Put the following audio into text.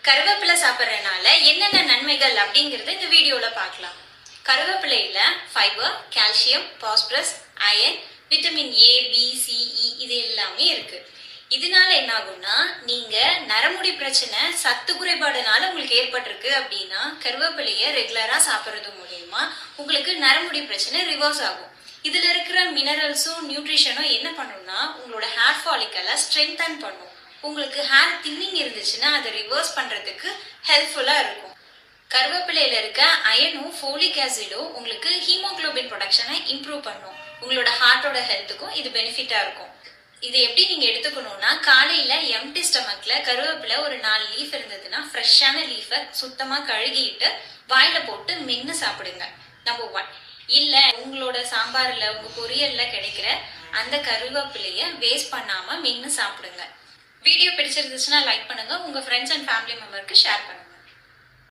கருவேப்பிலை சாப்பிட்றதுனால என்னென்ன நன்மைகள் அப்படிங்கறத இந்த வீடியோல பார்க்கலாம். கருவேப்பிலையில fibre, calcium, phosphorus, iron, vitamin A, B, C, E இது எல்லாமே இருக்கு. இதனால என்ன ஆகும்னா, நீங்க நரமுடி பிரச்சனை சத்து குறைபாடுனால உங்களுக்கு ஏற்பட்டிருக்கு அப்படின்னா கருவேப்பிலைய ரெகுலரா சாப்பிட்றது மூலியமா உங்களுக்கு நரமுடி பிரச்சனை ரிவர்ஸ் ஆகும். இதுல இருக்கிற மினரல்ஸும் நியூட்ரிஷனும் என்ன பண்ணும்னா உங்களோட ஹேர் ஃபாலிக்கலை ஸ்ட்ரென்தன் பண்ணும். உங்களுக்கு ஹேர் தின்னிங் இருந்துச்சுன்னா அதை ரிவர்ஸ் பண்றதுக்கு ஹெல்ப்ஃபுல்லா இருக்கும். கருவேப்பிலையில இருக்க அயனும் ஃபோலிக் ஆசிடும் உங்களுக்கு ஹீமோகுளோபின் ப்ரொடக்ஷனை இம்ப்ரூவ் பண்ணும். உங்களோட ஹார்ட்டோட ஹெல்த்துக்கும் இது பெனிஃபிட்டா இருக்கும். இது எப்படி நீங்க எடுத்துக்கணும்னா, காலையில எம்டி ஸ்டமக்ல கருவேப்பிலை ஒரு 4 லீஃப் இருந்ததுன்னா ஃப்ரெஷ்ஷான லீஃபை சுத்தமா கழுகிட்டு வாயில போட்டு மென்னு சாப்பிடுங்க. நம்பர் 1. இல்ல உங்களோட சாம்பார்ல உங்க பொரியல்ல கிடைக்கிற அந்த கருவேப்பிலைய வேஸ்ட் பண்ணாம மென்னு சாப்பிடுங்க. வீடியோ பிடிச்சிருந்துச்சுன்னா லைக் பண்ணுங்க, உங்க ஃப்ரெண்ட்ஸ் அண்ட் ஃபேமிலி மெம்பருக்கு ஷேர் பண்ணுங்க.